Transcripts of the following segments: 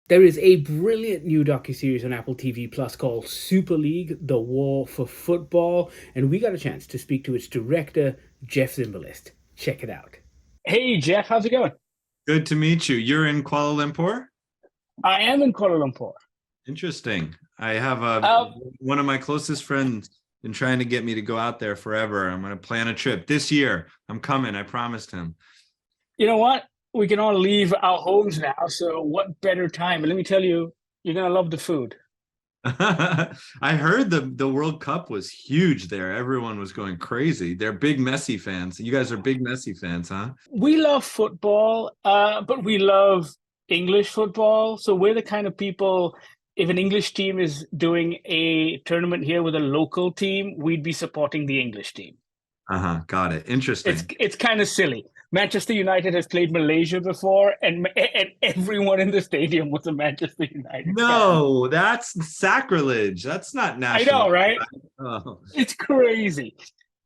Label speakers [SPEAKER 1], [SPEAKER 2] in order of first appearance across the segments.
[SPEAKER 1] There is a brilliant new docuseries on Apple TV Plus called Super League: The War for Football, and we got a chance to speak to its director, Jeff Zimbalist. Check it out. Hey, Jeff, how's it going?
[SPEAKER 2] Good to meet you. You're in Kuala Lumpur?
[SPEAKER 1] I am in Kuala Lumpur.
[SPEAKER 2] Interesting. I have a
[SPEAKER 1] Uh,
[SPEAKER 2] one of my closest friends been trying to get me to go out there forever. I'm going to plan a trip this year. I'm coming. I promised him.
[SPEAKER 1] you know what? We can all leave our homes now, so what better time? But let me tell you, you're gonna love the food.
[SPEAKER 2] I heard the World Cup was huge there. Everyone was going crazy. They're big Messi fans. You guys are big Messi fans, huh?
[SPEAKER 1] We love football, but we love English football. So we're the kind of people, if an English team is doing a tournament here with a local team, we'd be supporting the English team.
[SPEAKER 2] Uh-huh. Got it.
[SPEAKER 1] It's
[SPEAKER 2] Interesting.
[SPEAKER 1] it's kind of silly. Manchester United has played Malaysia before, and everyone in the stadium was a Manchester United fan.
[SPEAKER 2] No, that's sacrilege. That's not
[SPEAKER 1] I
[SPEAKER 2] national.
[SPEAKER 1] know, right?
[SPEAKER 2] Oh.
[SPEAKER 1] It's crazy.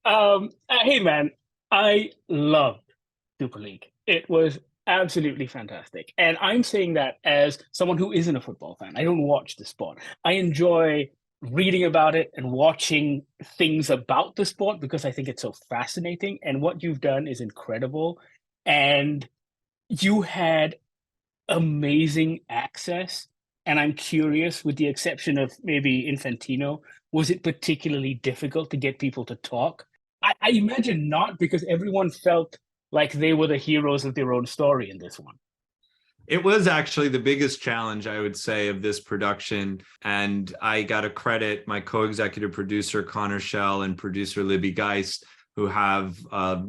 [SPEAKER 1] Hey man, I loved Super League. It was absolutely fantastic. And I'm saying that as someone who isn't a football fan. I don't watch the sport. I enjoy reading about it and watching things about the sport because I think it's so fascinating. And what you've done is incredible. And you had amazing access. And I'm curious, with the exception of maybe Infantino, was it particularly difficult to get people to talk? I imagine not, because everyone felt like they were the heroes of their own story in this one.
[SPEAKER 2] It was actually the biggest challenge, I would say, of this production. And I got to credit my co-executive producer, Connor Shell, and producer Libby Geist, who have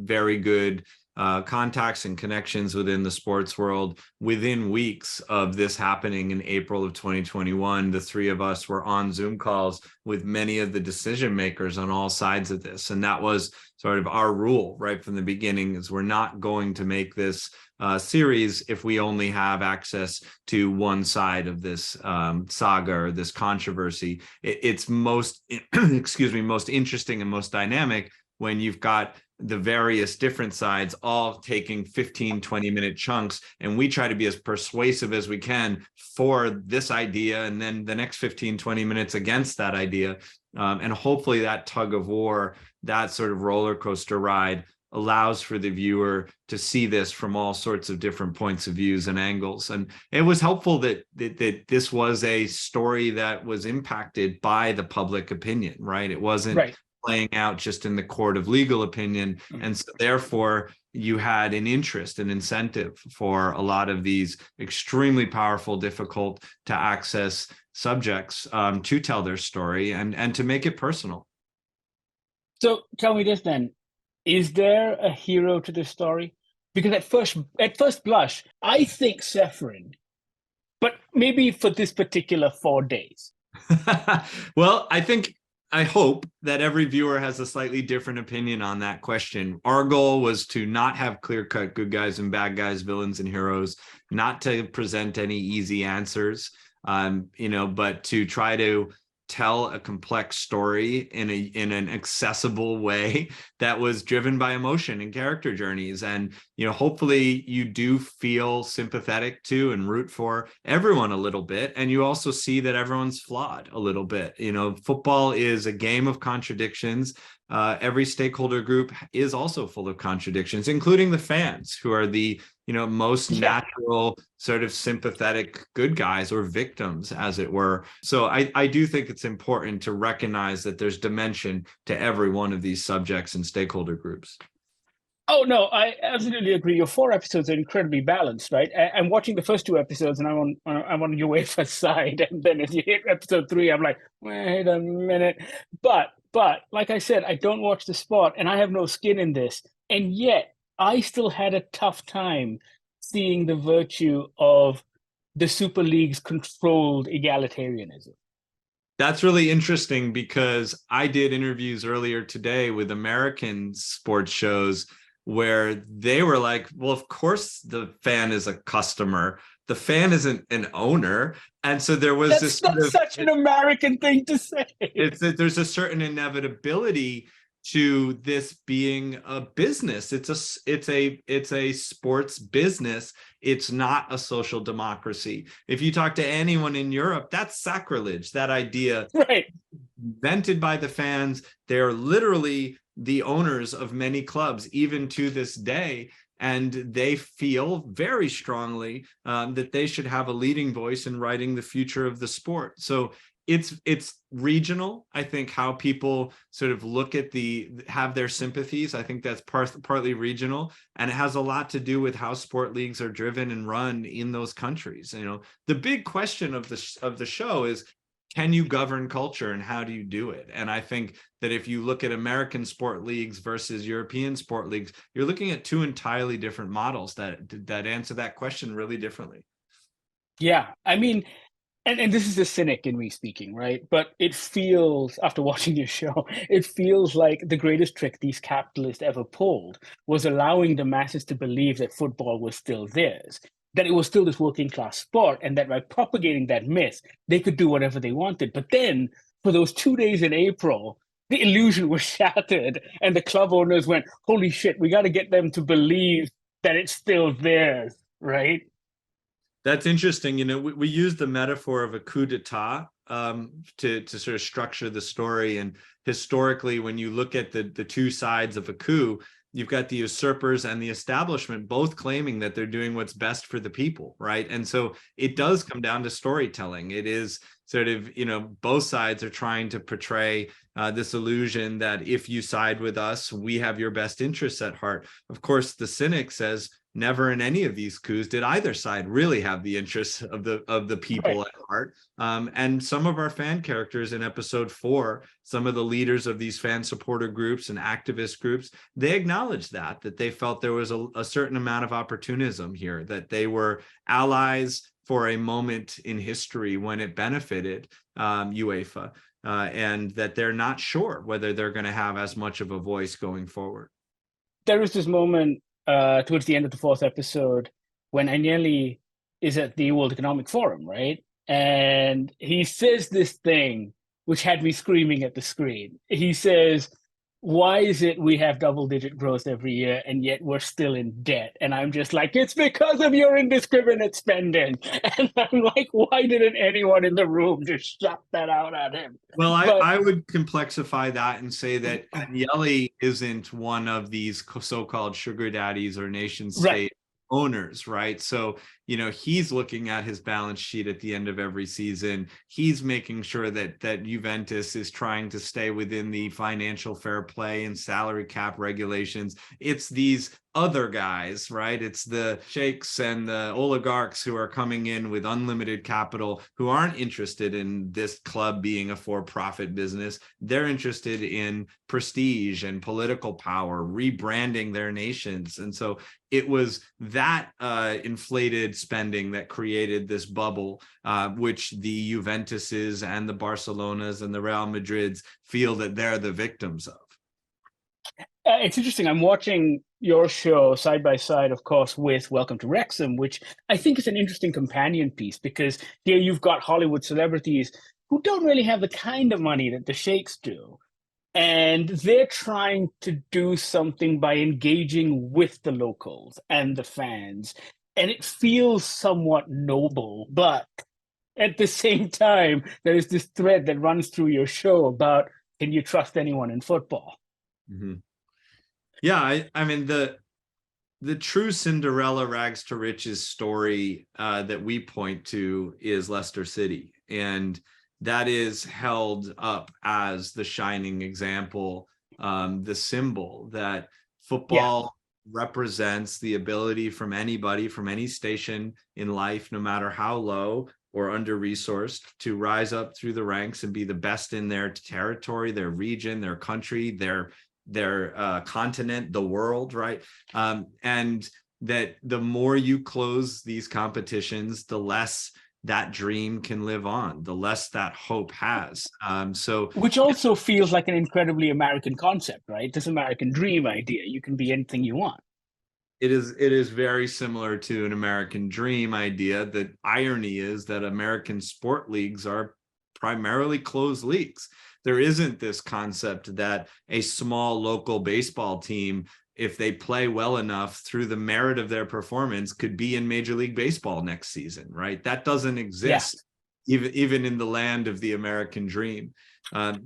[SPEAKER 2] very good contacts and connections within the sports world. Within weeks of this happening in April of 2021, the three of us were on Zoom calls with many of the decision makers on all sides of this. And that was sort of our rule right from the beginning, is we're not going to make this series if we only have access to one side of this saga or this controversy. It's most, excuse me, most interesting and most dynamic when you've got the various different sides all taking 15-20 minute chunks, and we try to be as persuasive as we can for this idea, and then the next 15-20 minutes against that idea. And hopefully that tug of war, that sort of roller coaster ride, allows for the viewer to see this from all sorts of different points of views and angles. And it was helpful that this was a story that was impacted by the public opinion, right? It wasn't
[SPEAKER 1] Right.
[SPEAKER 2] playing out just in the court of legal opinion. And so therefore you had an interest, an incentive for a lot of these extremely powerful, difficult to access subjects to tell their story and to make it personal.
[SPEAKER 1] So tell me this then. Is there a hero to this story? Because at first blush, I think Seferin, but maybe for this particular 4 days.
[SPEAKER 2] Well, I hope that every viewer has a slightly different opinion on that question. Our goal was to not have clear-cut good guys and bad guys, villains and heroes, not to present any easy answers, but to try to tell a complex story in an accessible way that was driven by emotion and character journeys. And hopefully you do feel sympathetic to and root for everyone a little bit, and you also see that everyone's flawed a little bit. Football is a game of contradictions. Every stakeholder group is also full of contradictions, including the fans, who are the most
[SPEAKER 1] Yeah.
[SPEAKER 2] natural sort of sympathetic good guys, or victims, as it were. So I do think it's important to recognize that there's dimension to every one of these subjects and stakeholder groups.
[SPEAKER 1] Oh no, I absolutely agree. Your 4 episodes are incredibly balanced, right? I'm watching the first 2 episodes, and I'm on UEFA's side, and then as you hit episode 3, I'm like, wait a minute. But like I said, I don't watch the sport, and I have no skin in this, and yet I still had a tough time seeing the virtue of the Super League's controlled egalitarianism.
[SPEAKER 2] That's really interesting, because I did interviews earlier today with American sports shows where they were like, well, of course the fan is a customer. The fan isn't an owner. And so there was
[SPEAKER 1] That's
[SPEAKER 2] this sort
[SPEAKER 1] that's
[SPEAKER 2] of,
[SPEAKER 1] such an American thing to say.
[SPEAKER 2] it's that there's a certain inevitability to this being a business. It's a sports business It's not a social democracy. If you talk to anyone in Europe, that's sacrilege. That idea,
[SPEAKER 1] Right.
[SPEAKER 2] invented by the fans. They're literally the owners of many clubs, even to this day. And they feel very strongly that they should have a leading voice in writing the future of the sport. So it's regional. I think how people sort of look at have their sympathies. I think that's partly regional, and it has a lot to do with how sport leagues are driven and run in those countries. You know, the big question of the show is, can you govern culture, and how do you do it? And I think that if you look at American sport leagues versus European sport leagues, you're looking at two entirely different models that answer that question really differently.
[SPEAKER 1] Yeah. I mean, and this is the cynic in me speaking, right? But it feels, after watching your show, it feels like the greatest trick these capitalists ever pulled was allowing the masses to believe that football was still theirs, that it was still this working class sport, and that by propagating that myth, they could do whatever they wanted. But then, for those 2 days in April, the illusion was shattered, and the club owners went, "Holy shit, we got to get them to believe that it's still theirs," right?
[SPEAKER 2] That's interesting. You know, we use the metaphor of a coup d'etat to sort of structure the story. And historically, when you look at the two sides of a coup, you've got the usurpers and the establishment both claiming that they're doing what's best for the people, right? And so it does come down to storytelling. It is sort of, you know, both sides are trying to portray this illusion that if you side with us, we have your best interests at heart. Of course, the cynic says, never in any of these coups did either side really have the interests of the people at heart. And some of our fan characters in episode 4, some of the leaders of these fan supporter groups and activist groups, they acknowledged that they felt there was a certain amount of opportunism here, that they were allies for a moment in history when it benefited UEFA, and that they're not sure whether they're going to have as much of a voice going forward.
[SPEAKER 1] There is this moment towards the end of the 4th episode when Agnelli is at the World Economic Forum, right? And he says this thing which had me screaming at the screen. He says, "Why is it we have double-digit growth every year and yet we're still in debt?" And I'm just like, "It's because of your indiscriminate spending." And I'm like, why didn't anyone in the room just shut that out at him?
[SPEAKER 2] Well,
[SPEAKER 1] But
[SPEAKER 2] I would complexify that and say that Agnelli isn't one of these so-called sugar daddies or nation state owners, right? So, you know, he's looking at his balance sheet at the end of every season. He's making sure that Juventus is trying to stay within the financial fair play and salary cap regulations. It's these other guys, right? It's the sheikhs and the oligarchs who are coming in with unlimited capital, who aren't interested in this club being a for-profit business. They're interested in prestige and political power, rebranding their nations. And so it was that inflated spending that created this bubble, which the Juventuses and the Barcelonas and the Real Madrids feel that they're the victims of.
[SPEAKER 1] It's interesting. I'm watching your show side by side, of course, with Welcome to Wrexham, which I think is an interesting companion piece, because here you've got Hollywood celebrities who don't really have the kind of money that the sheikhs do. And they're trying to do something by engaging with the locals and the fans. And it feels somewhat noble, but at the same time, there is this thread that runs through your show about, can you trust anyone in football?
[SPEAKER 2] Mm-hmm. Yeah, I mean, the true Cinderella rags to riches story that we point to is Leicester City. And that is held up as the shining example, the symbol that football represents the ability from anybody, from any station in life, no matter how low or under-resourced, to rise up through the ranks and be the best in their territory, their region, their country, their continent, the world, right? And that the more you close these competitions, the less that dream can live on, the less that hope has.
[SPEAKER 1] Which also feels like an incredibly American concept, right? This American dream idea. You can be anything you want.
[SPEAKER 2] It is very similar to an American dream idea. The irony is that American sport leagues are primarily closed leagues. There isn't this concept that a small local baseball team if they play well enough through the merit of their performance, could be in Major League Baseball next season, right? That doesn't exist even in the land of the American dream.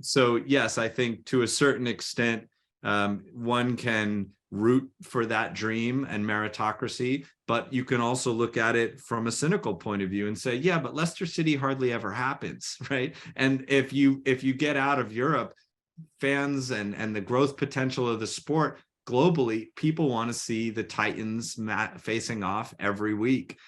[SPEAKER 2] So yes, I think to a certain extent, one can root for that dream and meritocracy, but you can also look at it from a cynical point of view and say, yeah, but Leicester City hardly ever happens, right? And if you get out of Europe, fans and the growth potential of the sport globally, people want to see the Titans facing off every week.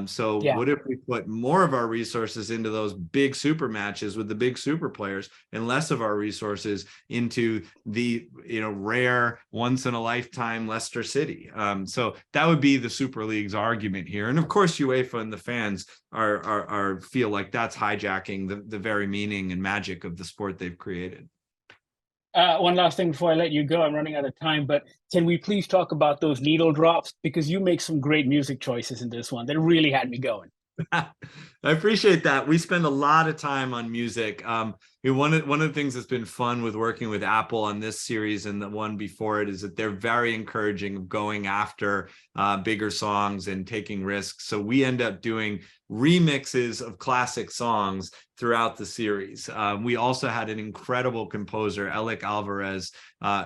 [SPEAKER 2] So what if we put more of our resources into those big super matches with the big super players and less of our resources into the rare once in a lifetime Leicester City? So that would be the Super League's argument here. And of course, UEFA and the fans are feel like that's hijacking the very meaning and magic of the sport they've created.
[SPEAKER 1] One last thing before I let you go, I'm running out of time, but can we please talk about those needle drops? Because you make some great music choices in this one that really had me going.
[SPEAKER 2] I appreciate that. We spend a lot of time on music. One of the things that's been fun with working with Apple on this series and the one before it is that they're very encouraging of going after bigger songs and taking risks. So we end up doing remixes of classic songs throughout the series. We also had an incredible composer, Elik Alvarez,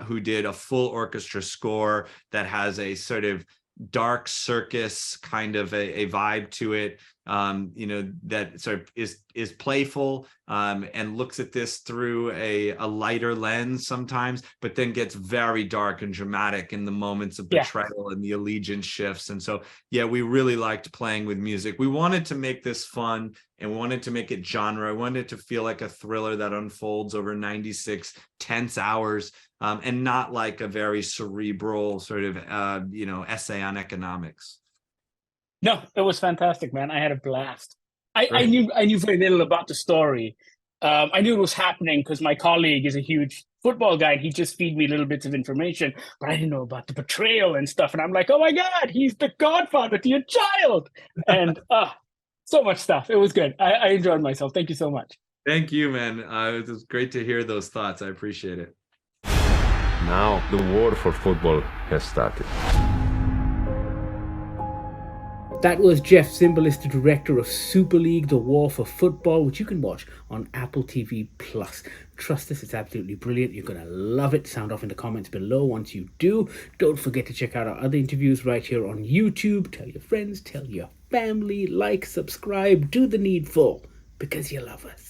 [SPEAKER 2] who did a full orchestra score that has a sort of dark circus kind of a vibe to it, that sort of is playful and looks at this through a lighter lens sometimes, but then gets very dark and dramatic in the moments of betrayal and the allegiance shifts. And so, we really liked playing with music. We wanted to make this fun and we wanted to make it genre. I wanted it to feel like a thriller that unfolds over 96 tense hours, and not like a very cerebral sort of, essay on economics.
[SPEAKER 1] No, it was fantastic, man. I had a blast. I knew very little about the story. I knew it was happening because my colleague is a huge football guy. And he just feed me little bits of information, but I didn't know about the betrayal and stuff. And I'm like, oh my God, he's the godfather to your child. And so much stuff. It was good. I enjoyed myself. Thank you so much.
[SPEAKER 2] Thank you, man. It was great to hear those thoughts. I appreciate it.
[SPEAKER 3] Now the war for football has started.
[SPEAKER 1] That was Jeff Zimbalist, the director of Super League, The War for Football, which you can watch on Apple TV+. Trust us, it's absolutely brilliant. You're going to love it. Sound off in the comments below once you do. Don't forget to check out our other interviews right here on YouTube. Tell your friends, tell your family, like, subscribe, do the needful, because you love us.